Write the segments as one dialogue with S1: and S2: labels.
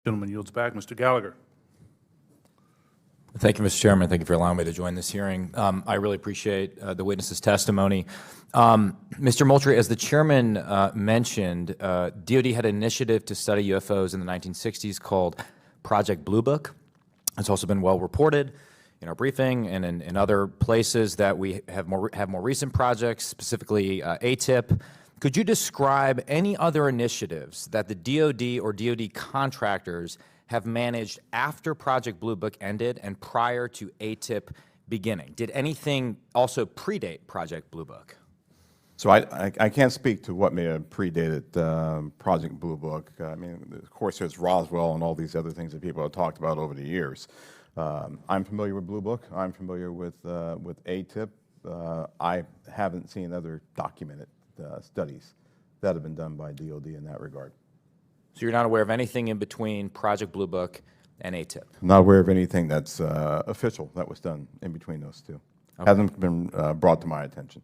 S1: Gentleman yields back. Mr. Gallagher.
S2: Thank you, Mr. Chairman. Thank you for allowing me to join this hearing. I really appreciate the witness's testimony. Mr. Moultrie, as the chairman mentioned, DoD had an initiative to study UFOs in the 1960s called Project Blue Book. It's also been well reported in our briefing and in other places that we have more recent projects, specifically ATIP. Could you describe any other initiatives that the DoD or DoD contractors have managed after Project Blue Book ended and prior to ATIP beginning? Did anything also predate Project Blue Book?
S3: So I can't speak to what may have predated Project Blue Book. I mean, of course, there's Roswell and all these other things that people have talked about over the years. I'm familiar with Blue Book. I'm familiar with ATIP. I haven't seen other documented studies that have been done by DoD in that regard.
S2: So you're not aware of anything in between Project Blue Book and ATIP?
S3: Not aware of anything that's official that was done in between those two. Okay. Hasn't been brought to my attention.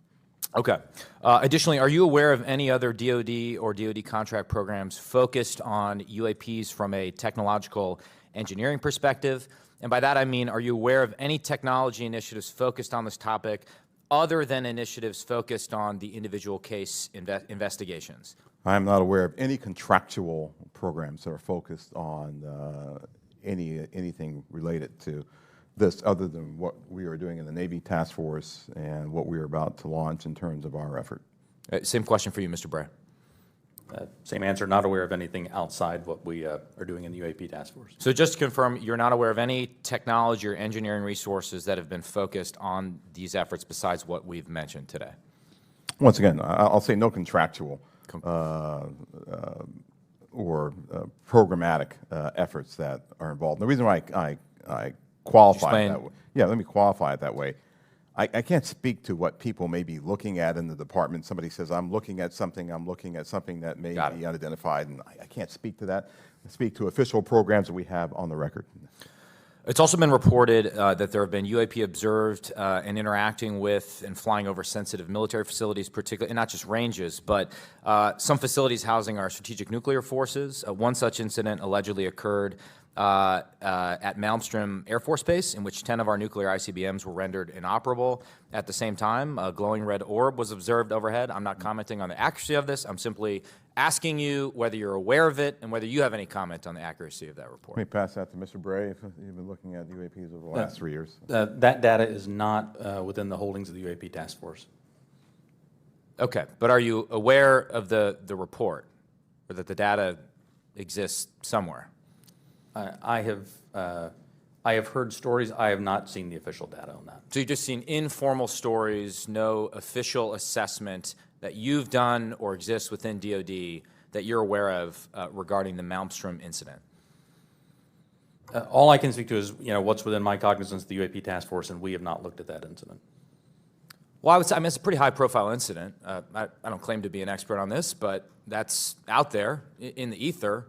S2: Okay. Additionally, are you aware of any other DoD or DoD contract programs focused on UAPs from a technological engineering perspective? And by that I mean, are you aware of any technology initiatives focused on this topic other than initiatives focused on the individual case investigations?
S3: I am not aware of any contractual programs that are focused on anything related to this other than what we are doing in the Navy Task Force and what we are about to launch in terms of our effort.
S2: Same question for you, Mr. Bray.
S4: Same answer, not aware of anything outside what we are doing in the UAP Task Force.
S2: So just to confirm, you're not aware of any technology or engineering resources that have been focused on these efforts besides what we've mentioned today?
S3: Once again, I'll say no contractual or programmatic efforts that are involved. The reason why I qualify it that way, let me qualify it that way. I can't speak to what people may be looking at in the department. Somebody says, I'm looking at something that may be unidentified, and I can't speak to that. I speak to official programs that we have on the record.
S2: It's also been reported that there have been UAP observed and interacting with and flying over sensitive military facilities, particularly, and not just ranges, but some facilities housing our strategic nuclear forces. One such incident allegedly occurred at Malmstrom Air Force Base, in which 10 of our nuclear ICBMs were rendered inoperable. At the same time, a glowing red orb was observed overhead. I'm not commenting on the accuracy of this. I'm simply asking you whether you're aware of it and whether you have any comment on the accuracy of that report.
S3: Let me pass that to Mr. Bray, if you've been looking at UAPs over the last 3 years.
S4: That data is not within the holdings of the UAP Task Force.
S2: Okay, but are you aware of the report, or that the data exists somewhere?
S4: I have heard stories. I have not seen the official data on that.
S2: So you've just seen informal stories, no official assessment that you've done or exists within DoD that you're aware of regarding the Malmstrom incident?
S4: All I can speak to is what's within my cognizance of the UAP Task Force, and we have not looked at that incident.
S2: Well, I would say, it's a pretty high-profile incident. I don't claim to be an expert on this, but that's out there in the ether.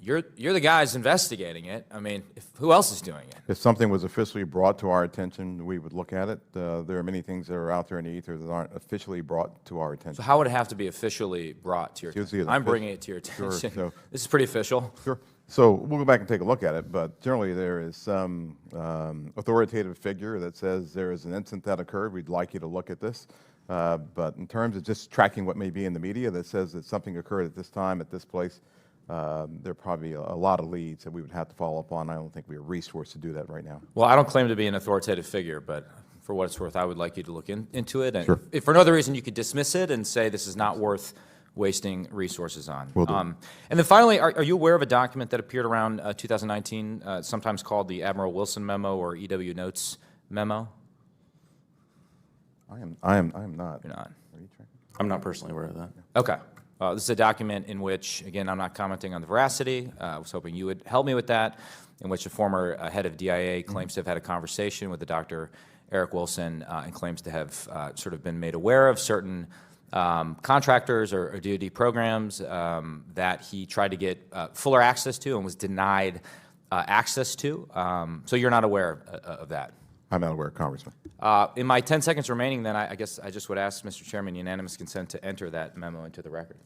S2: You're the guys investigating it. I mean, who else is doing it?
S3: If something was officially brought to our attention, we would look at it. There are many things that are out there in the ether that aren't officially brought to our attention.
S2: So how would it have to be officially brought to your attention? I'm bringing it to your attention.
S3: Sure, so,
S2: this is pretty official.
S3: Sure. So we'll go back and take a look at it, but generally there is some authoritative figure that says there is an incident that occurred. We'd like you to look at this. But in terms of just tracking what may be in the media that says that something occurred at this time, at this place, there are probably a lot of leads that we would have to follow up on. I don't think we are resourced to do that right now.
S2: Well, I don't claim to be an authoritative figure, but for what it's worth, I would like you to look into it. And
S3: sure.
S2: If for no other reason, you could dismiss it and say this is not worth wasting resources on.
S3: Will do.
S2: And then finally, are you aware of a document that appeared around 2019, sometimes called the Admiral Wilson Memo or EW Notes Memo?
S3: I am not.
S2: You're not.
S3: Are you tracking?
S4: I'm not personally aware of that.
S2: Okay. This is a document in which, again, I'm not commenting on the veracity. I was hoping you would help me with that, in which a former head of DIA claims to have had a conversation with the Dr. Eric Wilson and claims to have sort of been made aware of certain contractors or DoD programs that he tried to get fuller access to and was denied access to. So you're not aware of that?
S3: I'm not aware, Congressman.
S2: In my 10 seconds remaining, then, I guess I just would ask, Mr. Chairman, unanimous consent to enter that memo into the record.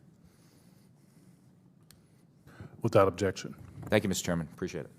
S1: Without objection.
S2: Thank you, Mr. Chairman. Appreciate it.